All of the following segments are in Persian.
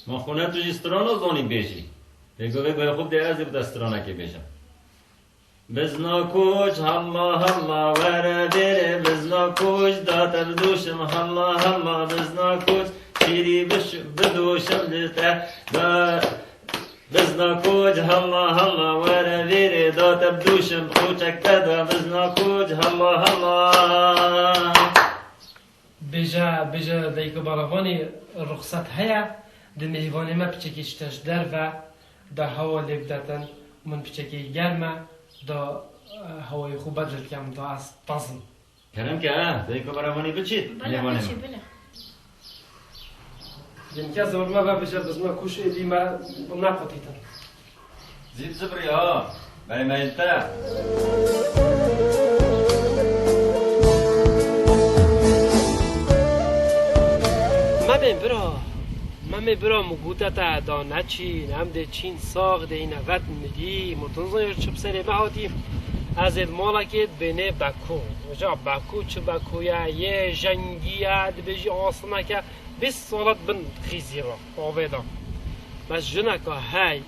ما خونه توی استران زونی بیشی بگو به خوب دیگه از بود استرانه که بیشم بزنا کوچ هما هما وردیره بزنا کوچ داتر دوشم هما هما بزنا کوچ شیری بدوشم لته بزنا کوچ هما هما وردیره داتر دوشم کوچک دادا بزنا کوچ هما هما بجا دیگه بالاوانی رخصت هیا دمیوانی ما بچکیش تاش در و دا هوا لبدتن من بچکی گرمه دا هوای خوب بدل کم دا از تازن کرم که دیگه بالاوانی بچید بله بچه بله دنکه زور ما بجا بزنا کوش ایدی ما نقطیتن زید زبری ها برای مینتا من برا مگوتا تا دانه چی نم ده چین ساق ده این وقت میدی متنظر چوب سری بهاتیم از مالا که بینه باکو وجا باکو چه باکویا یه جنگیه ده بجی آسنا که 20 سالت بن خیزی را آویدا بس جنه که های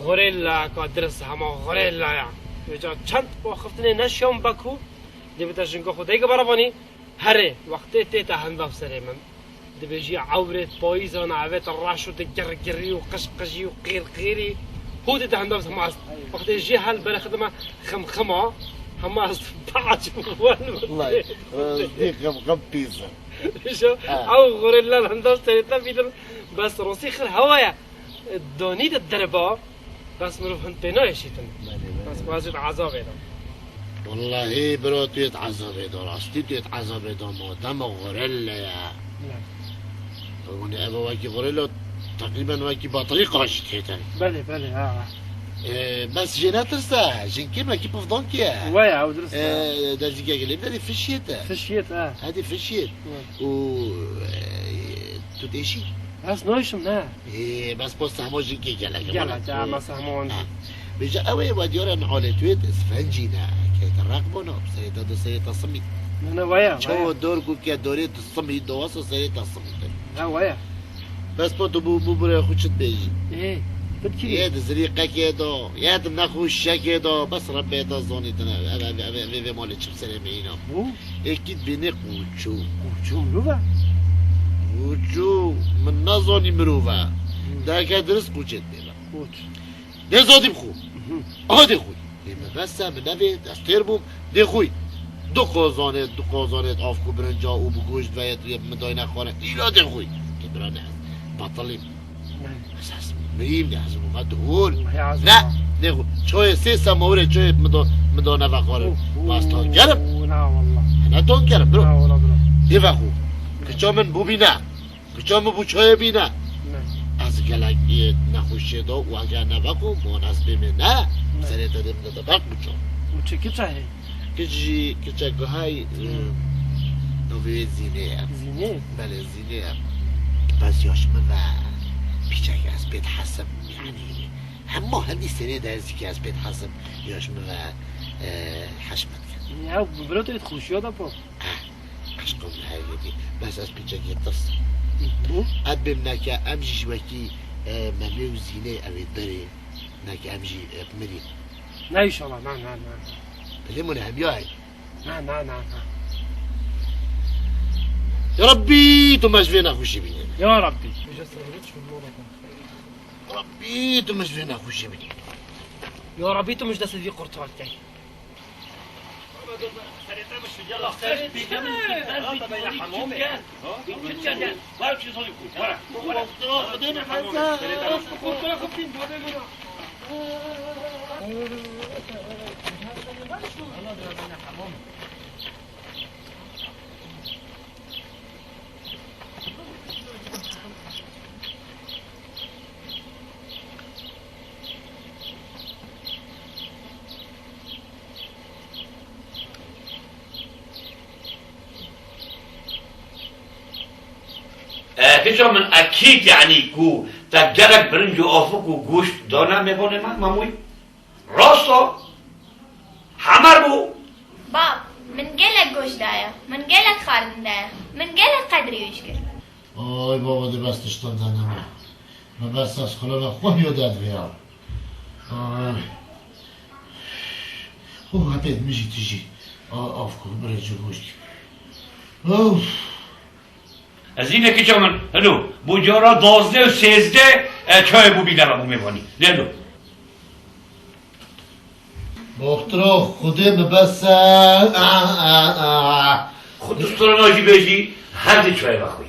غریلا که درس همه غریلا یا وجا چند با خفتنه نشیم باکو ده بتا جنگا خود که برابانی هره وقتی تیتا هنداف سری من دبيجي عورت بايزة نعوت الراشو تجرجري وقشقشي وقيرقيري هو ده عندهم حماس وقت يجي هالبلا خدمة خمخمة حماس بعد والله دي خم بيزا شو أو غوريلا عندهم تريتا بيدم بس رصيخ الهوايا دوني الدربة بس مروف هنتنا يشيتن بس واجد عذاب هذا والله برو تيتعذب هذا راستي تيتعذب هذا ما دام غوريلا يا وني أبا واكي غوريلا تقريبا واكي بطريقة عشت هيتن بله بس جينا ترسا جين كيما كي بفضون كيا ويا عاود رسا دا زيكا قليب هذه فشيت هذه فشيت و تديشي بس نوشم نا بس بوست همو جين كي جالا جالا ما سهمون بيجا اوي وديورا نعولي تويت اسفنجينا كي تراقبونا بسيطة دو سيطة صمي أنا ويا شو الدور قول كي دوري تصمي دواسو سيطة صمي ويا بس بودو بو برا خوشت بيجي بدكي ياد زريقة كيدو ياد نخوشة كيدو بس ربي دا زوني تنا ابي مالي تشب سلامينا اكيد بيني قوچو مروفا قوچو من نزوني مروفا دا كدرس قوچت بيلا قوچ دي زودي بخو دي خوي بس من نبي دستير بوم دي خوي دو قوزانت آفکو برنجا و بگوشت و یه مدای نخوانه ایلا دي خوي كبرانه بطلیم اساس مریم لازم ما دهول لا نخو شوية سيسا موري شوية مدو نفقاره باستان گرم لا والله انا تون گرم برو لا والله برو يفقو كچا من بو بينا كچا من بو چوية بينا از گلگی نخوشه دا و اگر نفقو مناسبه من نه سريتا دي من دبق بچا وچه كيف هي كچا گوهای نوی زینه بله زینه بس یاش من و پیچک از بيت حسب يعني همه هندي سنه درزی که از بيت حسب یاش من و حشمت کن يا برو تريد خوشيا دا بو عشقم هاي دي بس از پیچک يتص اد بمناك امجي جوكي ممي وزينه اوي دري ناك امجي بمري لا ان شاء الله نعم بلمون هم ياي نعم يا ربي تمش فينا خوشي بيني يا ربي ربي تمش فينا خوشي بيني يا ربي تو مش داس في قرطال كاي هیچا من اکید یعنی کو تا گرک برنج و آفک و گوشت دانه میبونه من ماموی راستا همر بو باب من قلك قوش دايا من قلك خالد دايا من قلك قدري ويشكر آی بابا ده بستش دادن نما من بست از خلا نخواه یادت بیام آی خوب هپید میشی تیجی آف کن برای جو گوشت اوف از اینه که چمن هلو بوجارا 12 و 13 چای بو بیدارمو میبانی لالو بخترا خوده ببست خود دوستان آجی بیجی هر دی چای بخوی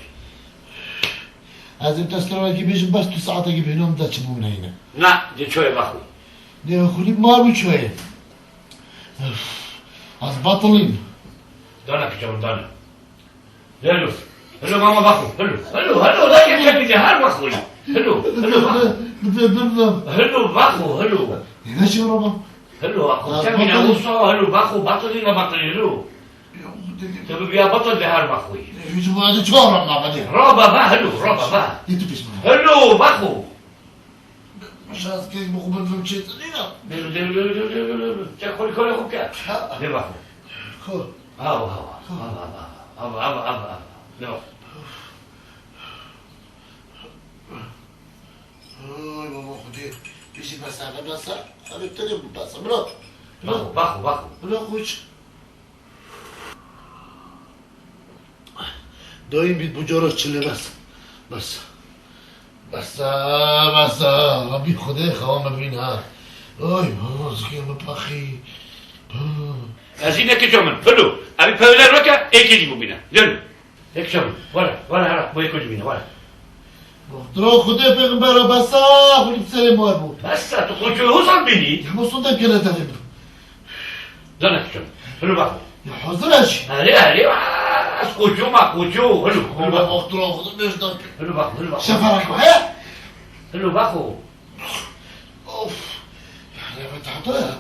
از این تسترانه که بیشم بس تو ساعته که بینم دا چه بونه اینه نه دی چای بخوی ده خولی مار بچوه از باطلین دانا که چمن دانا لالو هلو ماما بخو هلو لا يكفي دي هر بخوي هلو بفهم هلو بخو هلو هنا شو ربا هلو اخو تمين اوصا هلو بخو بطلين هلو تبي بيا بطل دي هر بخوي شو هذا شو ربا بعدين رابا با هلو رابا با انت بسمع هلو بخو مش عايز كيك مقبل في مشيت دلو تاكل كل اخوك دي بخو خو هاو نو اوه بابا خدي بيجي بس انا بتري بس مرات بخو لا خوش دايم بيت بجارة چله بس ربي خدای خوام ببین ها اوی بابا زکیم بپخی از اینه که جامن هلو ابی پهله رو که ایکی دی ببینه لالو یک شما ولا هر با یکو ببینه ولا مخترا خدای پیغمبر بس خودی بسر مار بود بس تو خود جو حسن بینی همه صندم کنه تفیم دانه که جامن هلو بخو یا حضرش هلی از کجو ما کجو هلو بابا مخترا خدا نشدم هلو بخو شفرک ها هلو بخو اوف يعني بتحضرها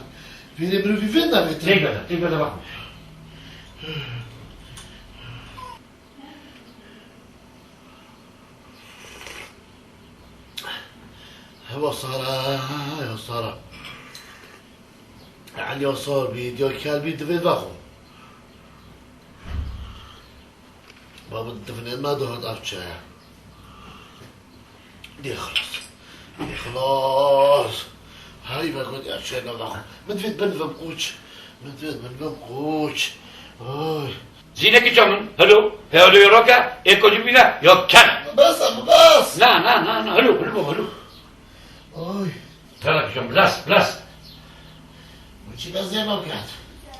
فيني برو في فينا بيت تيجا بخو هو صار يعني صار بيديو كلبي دفن بخو بابا الدفن ما دهت أفشى دي خلاص هاي بقول أفشى نبخو مدفت بنفم قوش أوي زینه که جامن هلو یورو که ایکو دی ببینه یا کن بس نه هلو أوي تلا که جامن بلاس وشي بس زي ما قاعد